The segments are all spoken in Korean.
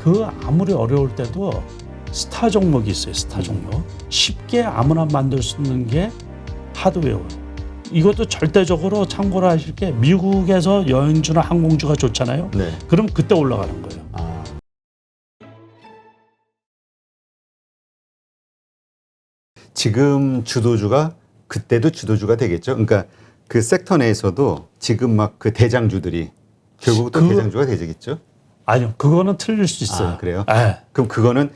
그 아무리 어려울 때도 스타 종목이 있어요. 스타 종목. 쉽게 아무나 만들 수 있는 게 하드웨어. 이것도 절대적으로 참고로 하실 게 미국에서 여행주나 항공주가 좋잖아요. 네. 그럼 그때 올라가는 거예요. 지금 주도주가 그때도 주도주가 되겠죠. 그러니까 그 섹터 내에서도 지금 막 그 대장주들이 결국 또 대장주가 되겠죠. 아니요, 그거는 틀릴 수 있어요. 아, 그래요? 네. 그럼 그거는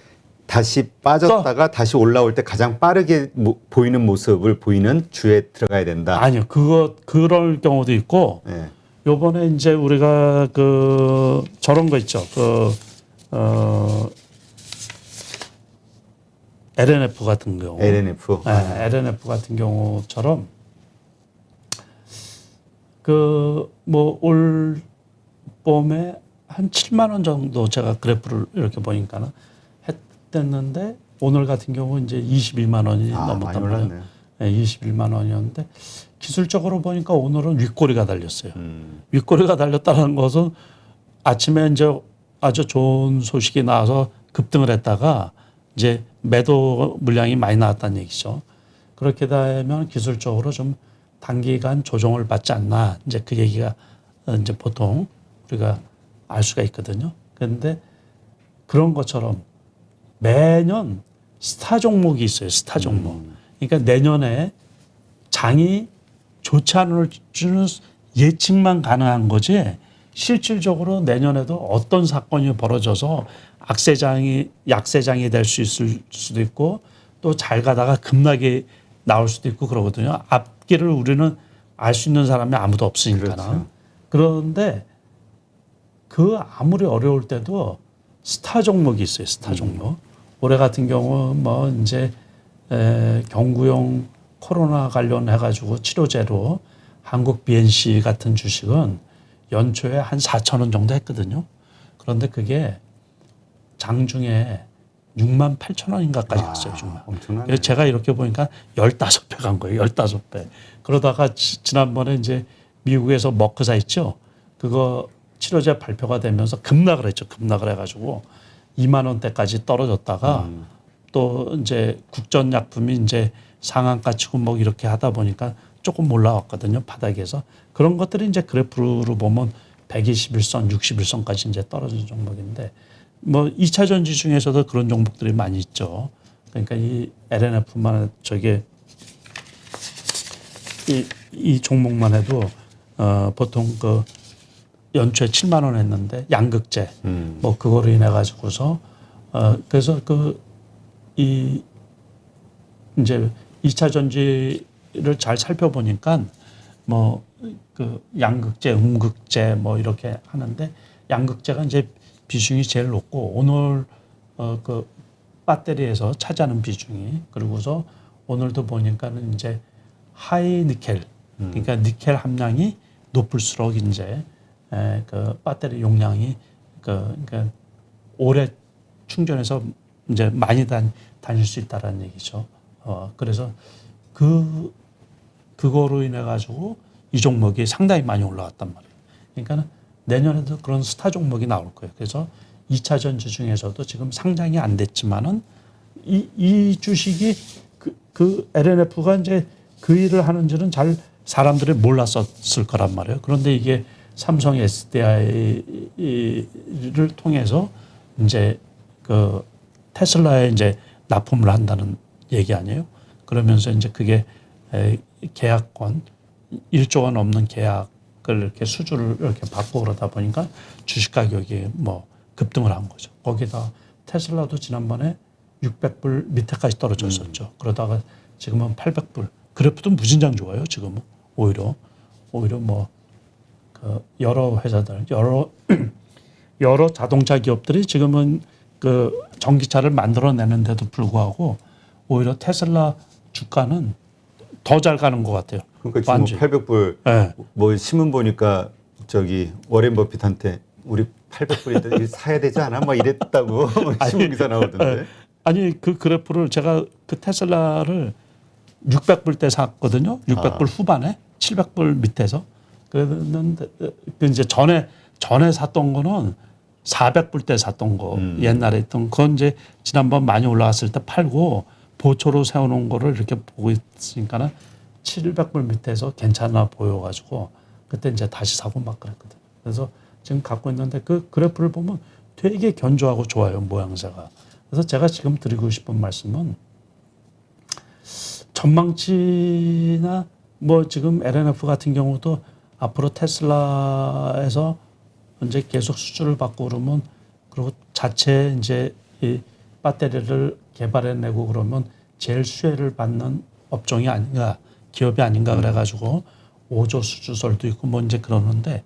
다시 빠졌다가 다시 올라올 때 가장 빠르게 보이는 모습을 보이는 주에 들어가야 된다. 아니요, 그럴 경우도 있고. 네. 요번에 이제 우리가 그 저런 거 있죠. LNF 같은 경우. LNF. 네, LNF 같은 경우처럼 그 뭐 올 봄에 한 7만 원 정도 제가 그래프를 이렇게 보니까는 했댔는데 오늘 같은 경우 이제 22만 원이 넘었단 말이에요. 네, 21만 원이었는데 기술적으로 보니까 오늘은 윗꼬리가 달렸어요. 윗꼬리가 달렸다는 것은 아침에 이제 아주 좋은 소식이 나와서 급등을 했다가 이제 매도 물량이 많이 나왔다는 얘기죠. 그렇게 되면 기술적으로 좀 단기간 조정을 받지 않나 이제 그 얘기가 이제 보통 우리가 알 수가 있거든요. 그런데 그런 것처럼 매년 스타 종목이 있어요. 스타 종목. 그러니까 내년에 장이 좋지 않을 줄은 예측만 가능한 거지 실질적으로 내년에도 어떤 사건이 벌어져서 약세장이 될 수 있을 수도 있고 또 잘 가다가 급락이 나올 수도 있고 그러거든요. 앞길을 우리는 알 수 있는 사람이 아무도 없으니까. 그렇죠. 그런데 그 아무리 어려울 때도 스타 종목이 있어요. 스타 종목. 올해 같은 경우 뭐 이제 경구용 코로나 관련해 가지고 치료제로 한국 BNC 같은 주식은 연초에 한 4천 원 정도 했거든요. 그런데 그게 장중에 6만 8천 원인가까지 갔어요. 정말. 엄청나네. 제가 이렇게 보니까 15배 간 거예요. 15배. 그러다가 지난번에 이제 미국에서 머크사 있죠. 그거 치료제 발표가 되면서 급락을 했죠. 급락을 해가지고 2만 원대까지 떨어졌다가 또 이제 국전약품이 이제 상한가 치고 뭐 이렇게 하다 보니까 조금 올라왔거든요. 바닥에서. 그런 것들이 이제 그래프로 보면 121선, 61선까지 이제 떨어진 종목인데 뭐 2차 전지 중에서도 그런 종목들이 많이 있죠. 그러니까 이 LNF만 저게 이 종목만 해도 보통 그 연초에 7만 원 했는데 양극재 뭐 그거로 인해 가지고서 그래서 이 이제 2차 전지를 잘 살펴보니까 뭐 그 양극재, 음극재 뭐 이렇게 하는데 양극재가 이제 비중이 제일 높고 오늘 그 배터리에서 차지하는 비중이 그리고서 오늘도 보니까는 이제 하이 니켈 그러니까 니켈 함량이 높을수록 이제 그 배터리 용량이 그러니까 오래 충전해서 이제 많이 다닐 수 있다라는 얘기죠. 그래서 그거로 인해 가지고 이 종목이 상당히 많이 올라왔단 말이에요. 그러니까 내년에도 그런 스타 종목이 나올 거예요. 그래서 2차 전지 중에서도 지금 상장이 안 됐지만은 이 주식이 그 LNF가 이제 그 일을 하는지는 잘 사람들이 몰랐었을 거란 말이에요. 그런데 이게 삼성 SDI를 통해서 이제 그 테슬라에 이제 납품을 한다는 얘기 아니에요. 그러면서 이제 그게 계약권 1조 원 넘는 계약을 이렇게 수주를 이렇게 받고 그러다 보니까 주식 가격이 뭐 급등을 한 거죠. 거기다 테슬라도 지난번에 600불 밑에까지 떨어졌었죠. 그러다가 지금은 800불. 그래프도 무진장 좋아요. 지금은 오히려 뭐 그 여러 회사들 여러 자동차 기업들이 지금은 그 전기차를 만들어내는데도 불구하고 오히려 테슬라 주가는 더 잘 가는 것 같아요. 그러니까 지금 완전. 800불 네. 뭐 신문 보니까 저기 워렌 버핏한테 우리 800불인데 이거 사야 되지 않아? 막 이랬다고 신문 기사 나오던데. 아니 그 그래프를 제가 그 테슬라를 600불 때 샀거든요. 600불 후반에 700불 밑에서. 그랬는데 그 이제 전에 샀던 거는 400불 대 샀던 거 옛날에 있던 그건 이제 지난번 많이 올라갔을 때 팔고 보초로 세워놓은 거를 이렇게 보고 있으니까는 700불 밑에서 괜찮아 보여가지고 그때 이제 다시 사고 막 그랬거든. 그래서 지금 갖고 있는데 그 그래프를 보면 되게 견조하고 좋아요, 모양새가. 그래서 제가 지금 드리고 싶은 말씀은 전망치나 뭐 지금 LNF 같은 경우도 앞으로 테슬라에서 이제 계속 수주를 받고 그러면 그리고 자체 이제 이 배터리를 개발해내고 그러면 제일 수혜를 받는 업종이 아닌가, 기업이 아닌가 그래가지고 5조 수주설도 있고 뭐 이제 그러는데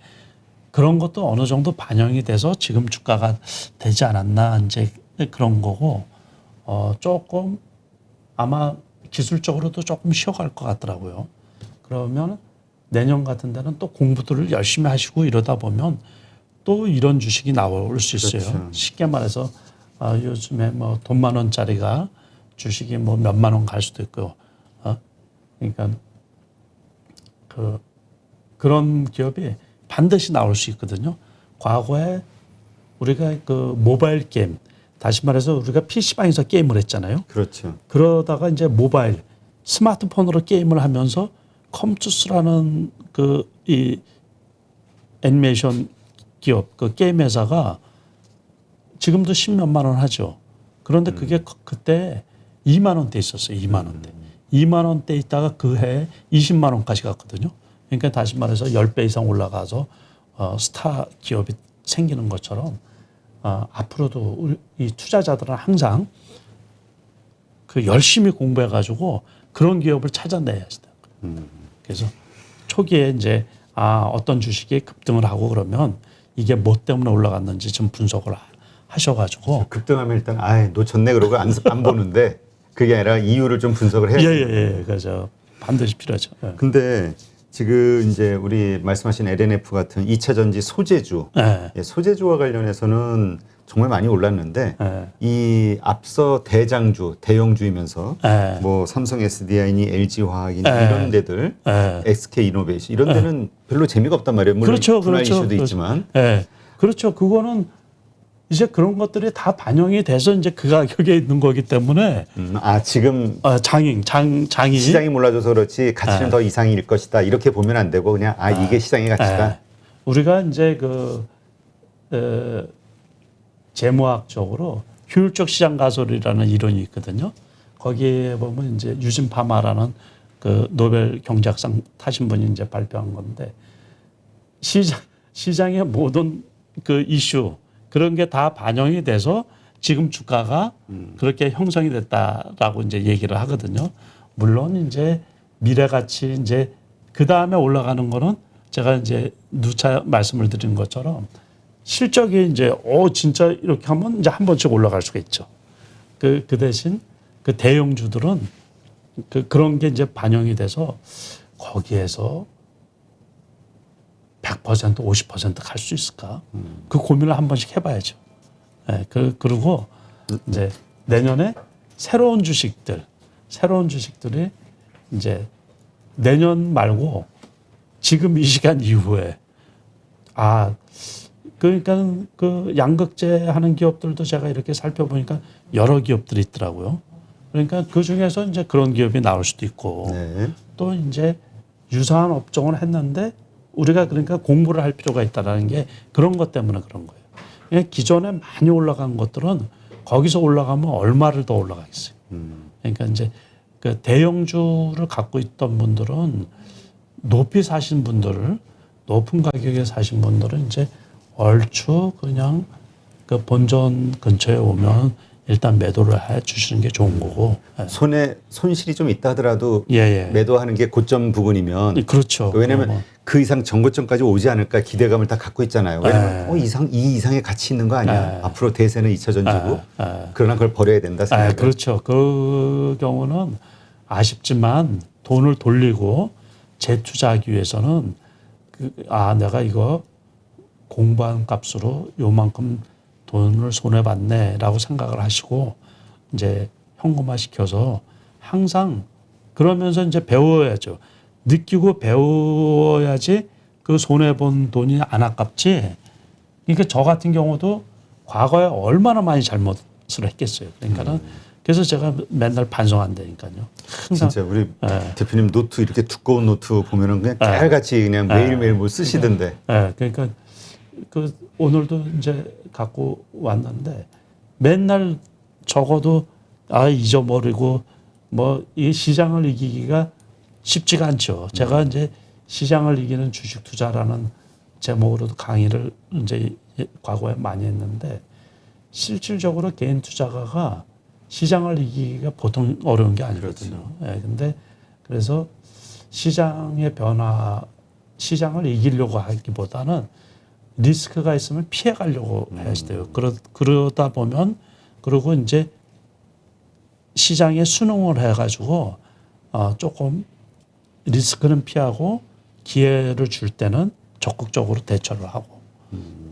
그런 것도 어느 정도 반영이 돼서 지금 주가가 되지 않았나 이제 그런 거고 조금 아마 기술적으로도 조금 쉬어갈 것 같더라고요. 그러면 내년 같은 데는 또 공부들을 열심히 하시고 이러다 보면 또 이런 주식이 나올 수 있어요. 그렇죠. 쉽게 말해서 요즘에 뭐 돈 10,000원짜리가 주식이 뭐 몇만 원 갈 수도 있고, 그러니까 그런 기업이 반드시 나올 수 있거든요. 과거에 우리가 그 모바일 게임, 다시 말해서 우리가 PC방에서 게임을 했잖아요. 그렇죠. 그러다가 이제 모바일, 스마트폰으로 게임을 하면서 컴투스라는 이 애니메이션 기업, 그 게임 회사가 지금도 10몇만 원 하죠. 그런데 그게 그때 2만 원대 있었어요. 2만 원대. 2만 원대 있다가 그 해에 20만 원까지 갔거든요. 그러니까 다시 말해서 10배 이상 올라가서 스타 기업이 생기는 것처럼 앞으로도 이 투자자들은 항상 그 열심히 공부해 가지고 그런 기업을 찾아내야 돼요. 그래서 초기에 이제 어떤 주식이 급등을 하고 그러면 이게 뭐 때문에 올라갔는지 좀 분석을 하셔가지고 급등하면 일단 놓쳤네 그러고 안 보는데 그게 아니라 이유를 좀 분석을 해야 돼요. 예. 그래서 반드시 필요하죠. 예. 근데 지금 이제 우리 말씀하신 LNF 같은 2차 전지 소재주, 예. 소재주와 관련해서는 정말 많이 올랐는데 예. 이 앞서 대장주, 대형주이면서 예. 뭐 삼성 SDI니 LG 화학이니 예. 이런 데들, 예. SK 이노베이션 이런 데는 별로 재미가 없단 말이에요. 물론 그렇죠, 분할 그렇죠, 이슈도 그렇죠. 있지만. 예. 그렇죠. 그거는 이제 그런 것들이 다 반영이 돼서 이제 그 가격에 있는 거기 때문에 지금 장이 시장이 몰라줘서 그렇지 가치는 더 이상일 것이다 이렇게 보면 안 되고 그냥 이게 시장의 가치다. 우리가 이제 재무학적으로 효율적 시장 가설이라는 이론이 있거든요. 거기에 보면 이제 유진 파마라는 그 노벨 경제학상 타신 분이 이제 발표한 건데 시장의 모든 그 이슈 그런 게 다 반영이 돼서 지금 주가가 그렇게 형성이 됐다라고 이제 얘기를 하거든요. 물론 이제 미래 가치 이제 그 다음에 올라가는 거는 제가 이제 누차 말씀을 드린 것처럼 실적이 이제 진짜 이렇게 하면 이제 한 번씩 올라갈 수가 있죠. 그 대신 그 대형주들은 그런 게 이제 반영이 돼서 거기에서 100% 50% 갈 수 있을까? 그 고민을 한 번씩 해봐야죠. 네, 그리고 이제 내년에 새로운 주식들이 이제 내년 말고 지금 이 시간 이후에 그러니까 그 양극재 하는 기업들도 제가 이렇게 살펴보니까 여러 기업들이 있더라고요. 그러니까 그 중에서 이제 그런 기업이 나올 수도 있고 또 이제 유사한 업종을 했는데 우리가 그러니까 공부를 할 필요가 있다라는 게 그런 것 때문에 그런 거예요. 그냥 기존에 많이 올라간 것들은 거기서 올라가면 얼마를 더 올라가겠어요. 그러니까 이제 그 대형주를 갖고 있던 분들은 높이 사신 분들을 높은 가격에 사신 분들은 이제 얼추 그냥 그 본전 근처에 오면 일단 매도를 해 주시는 게 좋은 거고. 손실이 좀 있다 하더라도 예. 매도하는 게 고점 부근이면 그렇죠. 왜냐하면 그 이상 전고점까지 오지 않을까 기대감을 다 갖고 있잖아요. 왜냐하면 이 이상의 가치 있는 거 아니야. 앞으로 대세는 2차 전지고 그러나 그걸 버려야 된다 생각해요. 그렇죠. 그 경우는 아쉽지만 돈을 돌리고 재투자하기 위해서는 내가 이거 공부한 값으로 요만큼 돈을 손해봤네라고 생각을 하시고 이제 현금화 시켜서 항상 그러면서 이제 배워야죠. 느끼고 배워야지 그 손해본 돈이 안 아깝지. 그러니까 저 같은 경우도 과거에 얼마나 많이 잘못을 했겠어요. 그러니까는 그래서 제가 맨날 반성한다니까요. 항상 진짜 우리 대표님 노트 이렇게 두꺼운 노트 보면은 그냥 깨알같이 그냥 매일매일 뭘 쓰시던데. 그러니까 그 오늘도 이제 갖고 왔는데 맨날 적어도 잊어버리고 뭐 이 시장을 이기기가 쉽지가 않죠. 제가 이제 시장을 이기는 주식 투자라는 제목으로도 강의를 이제 과거에 많이 했는데 실질적으로 개인 투자가가 시장을 이기기가 보통 어려운 게 아니거든요. 그렇죠. 근데 그래서 시장의 변화, 시장을 이기려고 하기보다는 리스크가 있으면 피해 가려고 해야 돼요. 그러다 보면 그리고 이제 시장에 순응을 해가지고 조금 리스크는 피하고 기회를 줄 때는 적극적으로 대처를 하고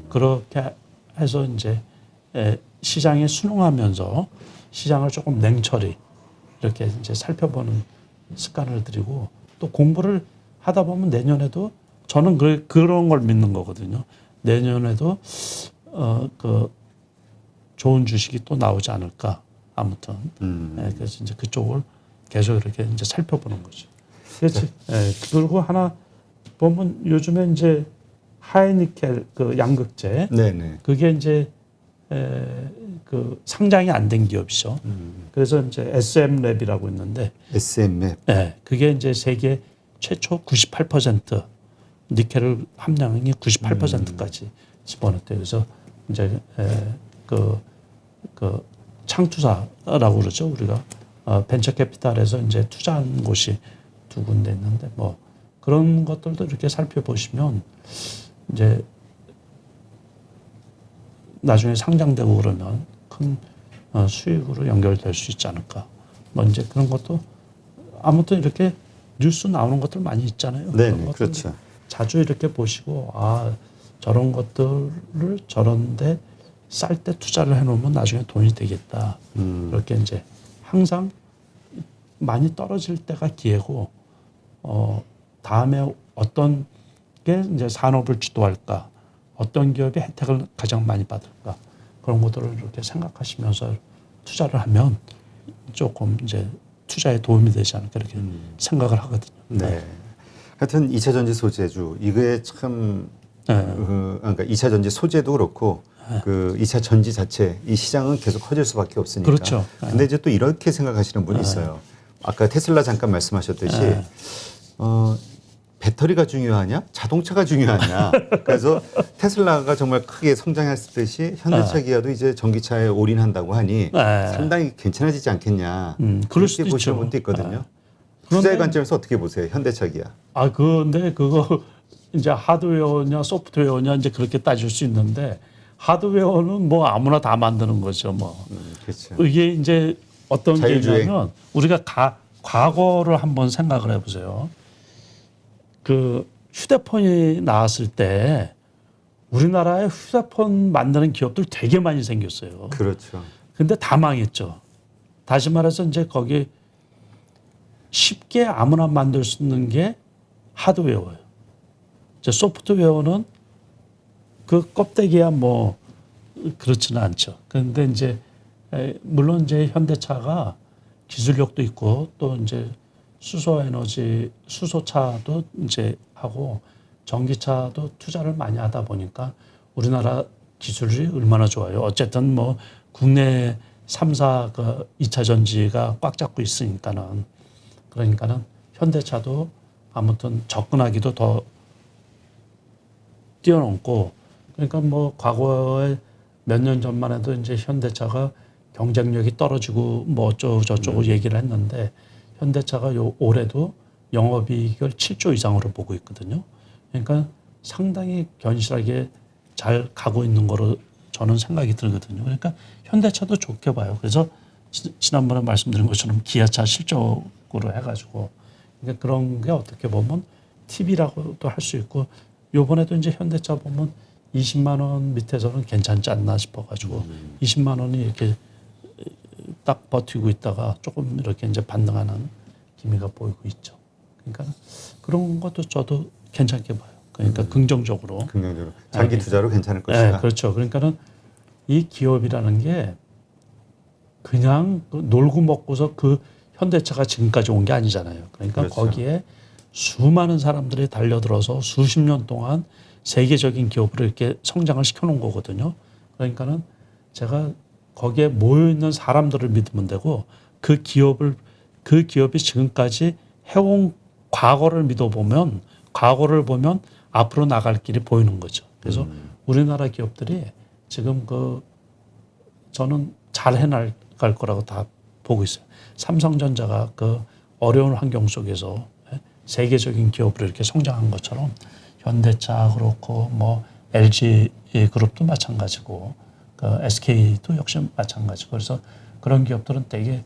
그렇게 해서 이제 시장에 순응하면서 시장을 조금 냉철히 이렇게 이제 살펴보는 습관을 들이고 또 공부를 하다 보면 내년에도 저는 그런 걸 믿는 거거든요. 내년에도 그 좋은 주식이 또 나오지 않을까. 아무튼 그래서 이제 그쪽을 계속 이렇게 이제 살펴보는 거죠. 그렇지. 그리고 하나 보면 요즘에 이제 하이니켈 그 양극재, 네네. 그게 이제 그 상장이 안 된 기업이죠. 그래서 이제 SM랩이라고 있는데, SM랩. 그게 이제 세계 최초 98% 니켈을 함량이 98%까지 집어넣었대요. 그래서 이제 그 창투사라고 그러죠. 우리가 벤처 캐피탈에서 이제 투자한 곳이 두 군데 있는데 뭐 그런 것들도 이렇게 살펴보시면 이제 나중에 상장되고 그러면 큰 수익으로 연결될 수 있지 않을까. 뭐 이제 그런 것도 아무튼 이렇게 뉴스 나오는 것들 많이 있잖아요. 네, 그런 것들 그렇죠. 자주 이렇게 보시고 저런 것들을 저런데 쌀 때 투자를 해놓으면 나중에 돈이 되겠다. 이렇게 이제 항상 많이 떨어질 때가 기회고 다음에 어떤 게 이제 산업을 주도할까, 어떤 기업이 혜택을 가장 많이 받을까 그런 것들을 이렇게 생각하시면서 투자를 하면 조금 이제 투자에 도움이 되지 않을까 이렇게 생각을 하거든요. 네. 하여튼 2차 전지 소재주 이거에 참 그러니까 2차 전지 소재도 그렇고 그 2차 전지 자체 이 시장은 계속 커질 수밖에 없으니까. 그렇죠. 근데 이제 또 이렇게 생각하시는 분이 있어요. 아까 테슬라 잠깐 말씀하셨듯이 배터리가 중요하냐? 자동차가 중요하냐? 그래서 테슬라가 정말 크게 성장했듯이 현대차 기아도 이제 전기차에 올인한다고 하니 상당히 괜찮아지지 않겠냐. 그럴 수도 그렇게 보시는 있죠. 분도 있거든요. 그런데- 투자의 관점에서 어떻게 보세요? 현대차 기아. 근데 그거 이제 하드웨어냐 소프트웨어냐 이제 그렇게 따질 수 있는데 하드웨어는 뭐 아무나 다 만드는 거죠. 뭐 그렇죠. 이게 이제 어떤 자율주행. 게냐면 우리가 과거를 한번 생각을 해보세요. 그 휴대폰이 나왔을 때 우리나라에 휴대폰 만드는 기업들 되게 많이 생겼어요. 그렇죠. 근데 다 망했죠. 다시 말해서 이제 거기 쉽게 아무나 만들 수 있는 게 하드웨어예요. 이제 소프트웨어는 그 껍데기야 뭐 그렇지는 않죠. 그런데 이제 물론 이제 현대차가 기술력도 있고 또 이제 수소에너지 수소차도 이제 하고 전기차도 투자를 많이 하다 보니까 우리나라 기술이 얼마나 좋아요. 어쨌든 뭐 국내 3사 그 2차 전지가 꽉 잡고 있으니까는 그러니까는 현대차도 아무튼 접근하기도 더 뛰어넘고 그러니까 뭐 과거에 몇 년 전만 해도 이제 현대차가 경쟁력이 떨어지고 뭐 어쩌고 저쩌고 얘기를 했는데 현대차가 올해도 영업이익을 7조 이상으로 보고 있거든요. 그러니까 상당히 견실하게 잘 가고 있는 거로 저는 생각이 들거든요. 그러니까 현대차도 좋게 봐요. 그래서 지난번에 말씀드린 것처럼 기아차 실적으로 해가지고 그러니까 그런 게 어떻게 보면 팁이라고도 할 수 있고 요번에도 이제 현대차 보면 20만 원 밑에서는 괜찮지 않나 싶어가지고 20만 원이 이렇게 딱 버티고 있다가 조금 이렇게 이제 반등하는 기미가 보이고 있죠. 그러니까 그런 것도 저도 괜찮게 봐요. 그러니까 긍정적으로. 장기 투자로 괜찮을 것이다. 네, 그렇죠. 그러니까는 이 기업이라는 게 그냥 놀고 먹고서 그 현대차가 지금까지 온 게 아니잖아요. 그러니까 그렇죠. 거기에 수많은 사람들이 달려들어서 수십 년 동안 세계적인 기업으로 이렇게 성장을 시켜놓은 거거든요. 그러니까는 제가 거기에 모여 있는 사람들을 믿으면 되고 그 기업이 지금까지 해온 과거를 믿어보면 과거를 보면 앞으로 나갈 길이 보이는 거죠. 그래서 우리나라 기업들이 지금 저는 잘 해나갈 거라고 다 보고 있어요. 삼성전자가 그 어려운 환경 속에서 세계적인 기업으로 이렇게 성장한 것처럼 현대차 그렇고 뭐 LG 그룹도 마찬가지고 그 SK도 역시 마찬가지고 그래서 그런 기업들은 되게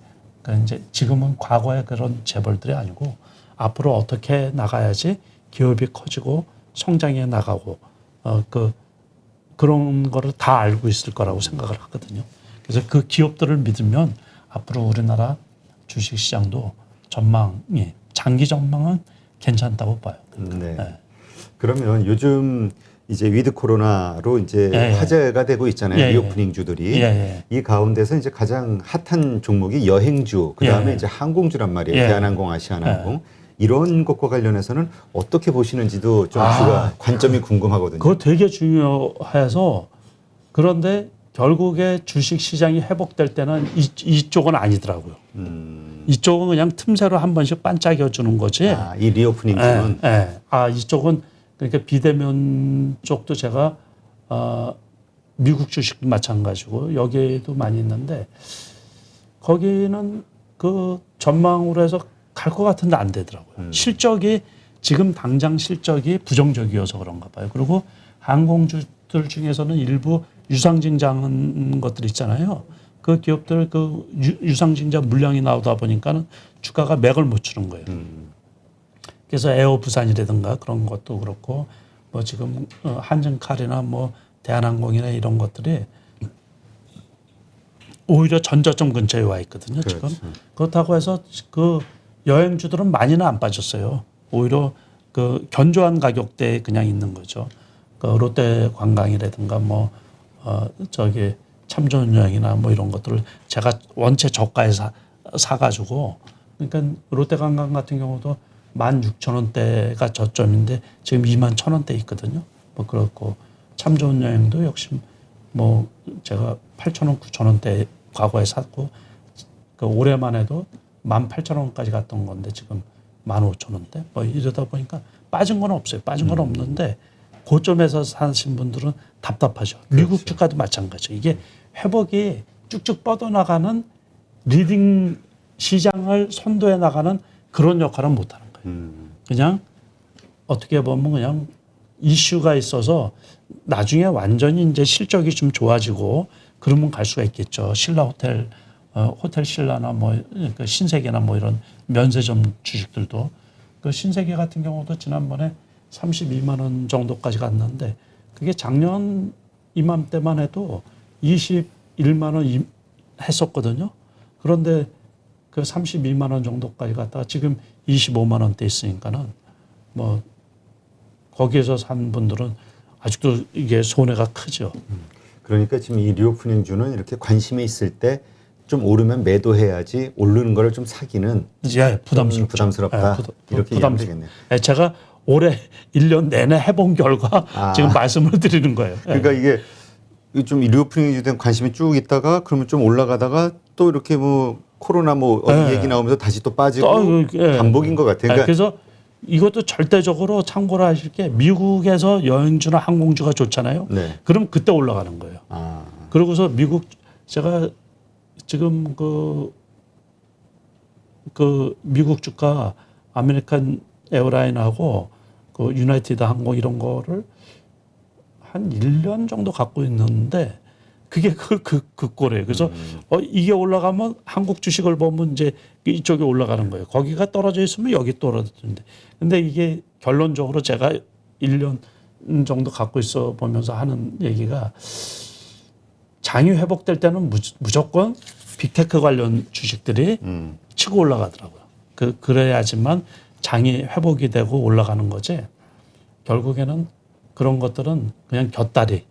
이제 지금은 과거의 그런 재벌들이 아니고 앞으로 어떻게 나가야지 기업이 커지고 성장해 나가고 그런 거를 다 알고 있을 거라고 생각을 하거든요. 그래서 그 기업들을 믿으면 앞으로 우리나라 주식시장도 전망이 장기 전망은 괜찮다고 봐요. 네. 네. 그러면 요즘 이제 위드 코로나로 이제 화제가 되고 있잖아요. 리오프닝주들이. 이 가운데서 이제 가장 핫한 종목이 여행주, 그다음에 이제 항공주란 말이에요. 대한항공, 아시아나항공. 이런 것과 관련해서는 어떻게 보시는지도 좀 관점이 궁금하거든요. 그거 되게 중요해서 그런데 결국에 주식 시장이 회복될 때는 이쪽은 아니더라고요. 이쪽은 그냥 틈새로 한 번씩 반짝여 주는 거지. 이 리오프닝주는. 이쪽은 그러니까 비대면 쪽도 제가 미국 주식도 마찬가지고 여기에도 많이 있는데 거기는 그 전망으로 해서 갈 것 같은데 안 되더라고요. 실적이 지금 당장 실적이 부정적이어서 그런가 봐요. 그리고 항공주들 중에서는 일부 유상증자한 것들 있잖아요. 그 기업들 그 유상증자 물량이 나오다 보니까는 주가가 맥을 못 추는 거예요. 그래서 에어 부산이라든가 그런 것도 그렇고 뭐 지금 한증칼이나 뭐 대한항공이나 이런 것들이 오히려 전저점 근처에 와 있거든요. 지금 그렇다고 해서 그 여행주들은 많이는 안 빠졌어요. 오히려 그 견조한 가격대에 그냥 있는 거죠. 그 롯데 관광이라든가 뭐 참 좋은 여행이나 뭐 이런 것들을 제가 원체 저가에 사가지고 그러니까 롯데 관광 같은 경우도 16,000원대가 저점인데 지금 21,000원대 있거든요. 뭐 그렇고 참 좋은 여행도 역시 뭐 제가 8,000원, 9,000원대 과거에 샀고 그 올해만 해도 18,000원까지 갔던 건데 지금 15,000원대 뭐 이러다 보니까 빠진 건 없어요. 빠진 건 없는데 고점에서 사신 분들은 답답하죠. 미국 주가도 마찬가지죠. 이게 회복이 쭉쭉 뻗어나가는 리딩 시장을 선도해 나가는 그런 역할은 못하는 거예요. 그냥 어떻게 보면 그냥 이슈가 있어서 나중에 완전히 이제 실적이 좀 좋아지고 그러면 갈 수가 있겠죠. 신라 호텔 신라나 뭐 그 신세계나 뭐 이런 면세점 주식들도 그 신세계 같은 경우도 지난번에 32만 원 정도까지 갔는데 그게 작년 이맘때만 해도 21만 원 했었거든요. 그런데 그 32만 원 정도까지 갔다가 지금 25만 원대 있으니까는 뭐 거기에서 산 분들은 아직도 이게 손해가 크죠. 그러니까 지금 이 리오프닝주는 이렇게 관심이 있을 때 좀 오르면 매도해야지 오르는 거를 좀 사기는 부담스럽다. 이렇게 이해하면 되겠네요. 제가 올해 1년 내내 해본 결과 지금 말씀을 드리는 거예요. 그러니까 이게 좀 리오프닝주에 대한 관심이 쭉 있다가 그러면 좀 올라가다가 또 이렇게 뭐 코로나 뭐 어디 얘기 나오면서 다시 또 빠지고 반복인 것 같아요. 그러니까 그래서 이것도 절대적으로 참고를 하실 게 미국에서 여행주나 항공주가 좋잖아요. 네. 그럼 그때 올라가는 거예요. 그러고서 미국 제가 지금 그 미국 주가 아메리칸 에어라인하고 그 유나이티드 항공 이런 거를 한 1년 정도 갖고 있는데 그게 그 꼴이에요. 그래서 이게 올라가면 한국 주식을 보면 이제 이쪽에 올라가는 거예요. 거기가 떨어져 있으면 여기 떨어지는데. 근데 이게 결론적으로 제가 1년 정도 갖고 있어 보면서 하는 얘기가 장이 회복될 때는 무조건 빅테크 관련 주식들이 치고 올라가더라고요. 그래야지만 장이 회복이 되고 올라가는 거지. 결국에는 그런 것들은 그냥 곁다리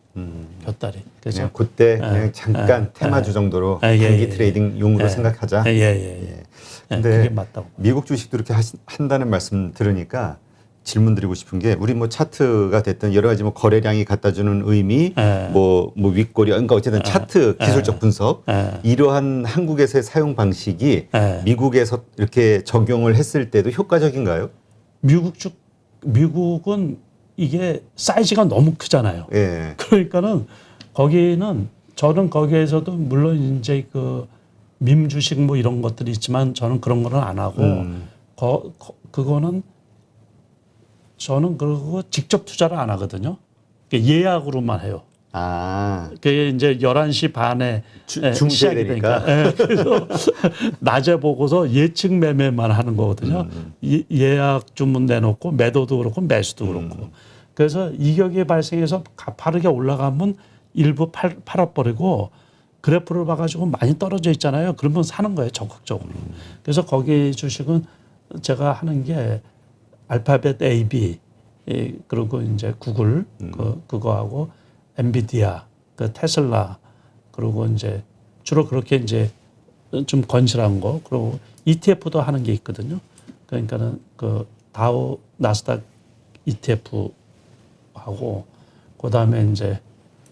곁다리. 그래서 그냥 그때 그냥 잠깐 테마주 정도로 단기 트레이딩용으로 생각하자. 근데 그게 맞다고. 미국 주식도 이렇게 한다는 말씀 들으니까 질문 드리고 싶은 게 우리 뭐 차트가 됐든 여러 가지 뭐 거래량이 갖다 주는 의미 뭐 윗꼬리 그러니까 어쨌든 차트 기술적 분석 이러한 한국에서의 사용 방식이 미국에서 이렇게 적용을 했을 때도 효과적인가요? 미국은 이게 사이즈가 너무 크잖아요. 그러니까는 거기는 저는 거기에서도 물론 이제 그 밈 주식 뭐 이런 것들이 있지만 저는 그런 거는 안 하고 그거는 저는 그리고 직접 투자를 안 하거든요. 예약으로만 해요. 그게 이제 11시 반에 시작이 되니까. 그래서 낮에 보고서 예측 매매만 하는 거거든요. 예약 주문 내놓고 매도도 그렇고 매수도 그렇고. 그래서 이격이 발생해서 가파르게 올라가면 일부 팔아버리고 그래프를 봐가지고 많이 떨어져 있잖아요. 그러면 사는 거예요, 적극적으로. 그래서 거기 주식은 제가 하는 게 알파벳 A, B, 그리고 이제 구글, 그거하고 엔비디아, 그 테슬라, 그리고 이제 주로 그렇게 이제 좀 건실한 거, 그리고 ETF도 하는 게 있거든요. 그러니까는 그 다우 나스닥 ETF하고, 그 다음에 이제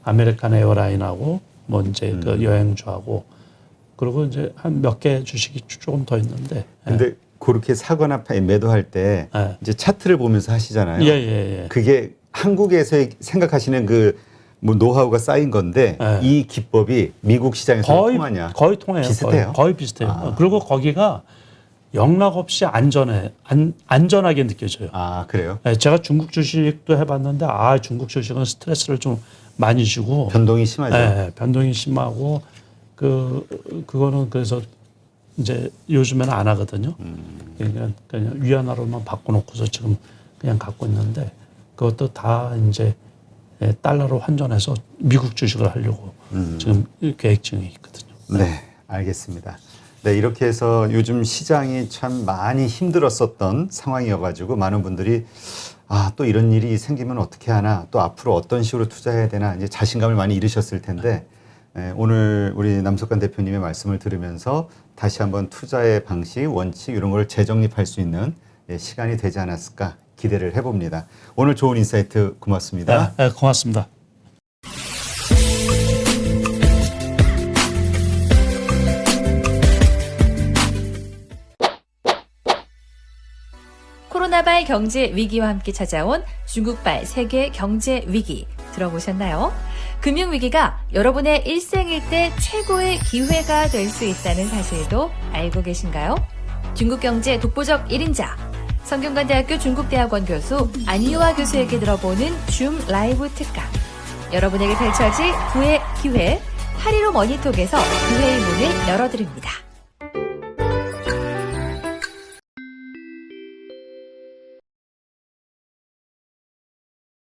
아메리칸 에어라인하고, 뭐 이제 그 여행주하고, 그리고 이제 한 몇 개 주식이 조금 더 있는데. 근데 그렇게 사거나 매도할 때 이제 차트를 보면서 하시잖아요. 그게 한국에서 생각하시는 그 뭐 노하우가 쌓인 건데 이 기법이 미국 시장에서 통하냐? 거의 통해요. 비슷해요. 거의 비슷해요. 그리고 거기가 영락 없이 안전하게 느껴져요. 그래요? 제가 중국 주식도 해봤는데 중국 주식은 스트레스를 좀 많이 주고 변동이 심하죠. 변동이 심하고 그거는 그래서 이제 요즘에는 안 하거든요. 그러니까 그냥 위안화로만 바꿔놓고서 지금 그냥 갖고 있는데 그것도 다 이제 달러로 환전해서 미국 주식을 하려고 지금 계획 중에 있거든요. 네, 알겠습니다. 네, 이렇게 해서 요즘 시장이 참 많이 힘들었었던 상황이어가지고 많은 분들이 또 이런 일이 생기면 어떻게 하나, 또 앞으로 어떤 식으로 투자해야 되나 이제 자신감을 많이 잃으셨을 텐데 오늘 우리 남석관 대표님의 말씀을 들으면서 다시 한번 투자의 방식, 원칙 이런 걸 재정립할 수 있는 시간이 되지 않았을까 기대를 해봅니다. 오늘 좋은 인사이트 고맙습니다. 네, 고맙습니다. 코로나발 경제 위기와 함께 찾아온 중국발 세계 경제 위기 들어보셨나요? 금융위기가 여러분의 일생일대 최고의 기회가 될 수 있다는 사실도 알고 계신가요? 중국경제 독보적 1인자 성균관대학교 중국대학원 교수 안유아 교수에게 들어보는 줌 라이브 특강. 여러분에게 펼쳐질 9회 기회 8.15 머니톡에서 기회의 문을 열어드립니다.